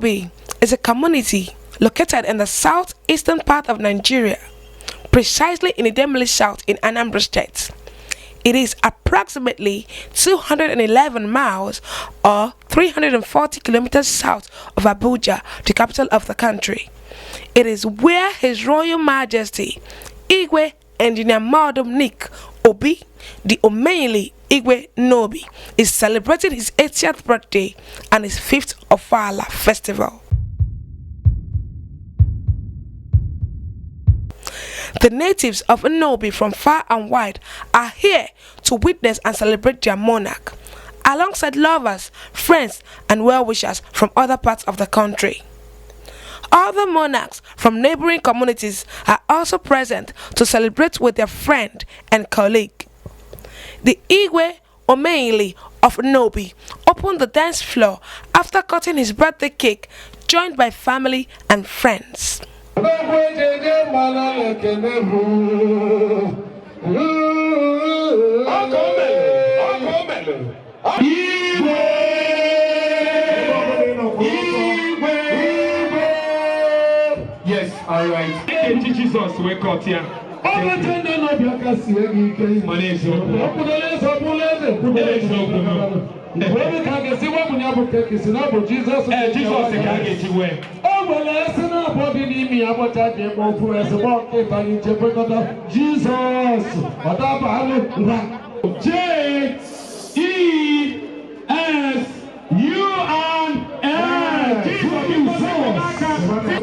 Nnobi is a community located in the southeastern part of Nigeria, precisely in IDEMILI-SOUTH in Anambra State. It is approximately 211 miles or 340 kilometers south of Abuja, the capital of the country. It is where His Royal Majesty Igwe Engr Muodum Obi, the Omenyili Igwe Nnobi, is celebrating his 80th birthday and his 5th Ofala festival. The natives of Nnobi from far and wide are here to witness and celebrate their monarch, alongside lovers, friends, and well-wishers from other parts of the country. Other monarchs from neighboring communities are also present to celebrate with their friend and colleague. The Igwe Omenyili of Nnobi opened the dance floor after cutting his birthday cake, joined by family and friends. Yes, all right. Jesus, wake up here.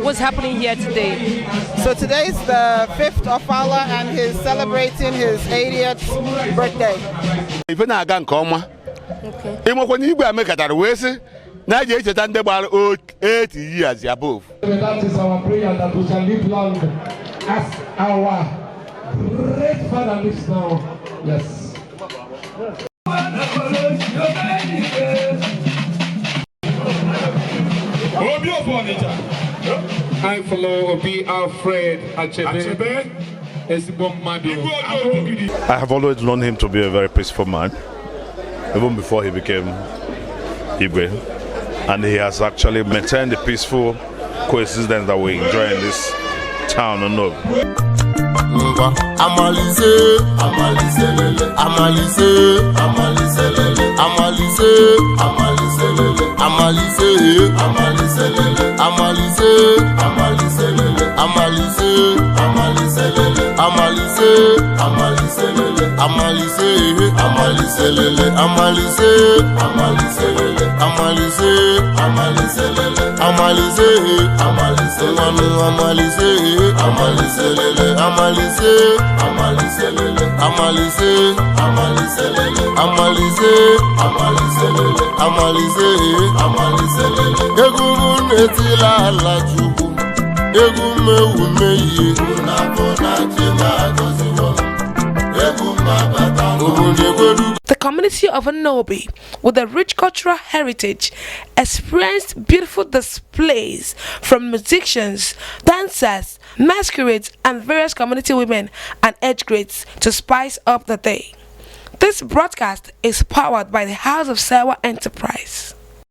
What's happening here today? So today is the 5th of Ofala and he's celebrating his 80th birthday. Even I can come. Okay. When you make it at West, now you just under about 80 years above. That is our prayer that we shall live long as our great father lives now. Yes. I follow be afraid H.R.M. I have always known him to be a very peaceful man, even before he became Igwe, and he has actually maintained the peaceful coexistence that we enjoy in this town of Nnobi. The community of Nnobi, with a rich cultural heritage, experienced beautiful displays from musicians, dancers, masquerades, and various community women and age grades to spice up the day. This broadcast is powered by the House of Sewaent Enterprise.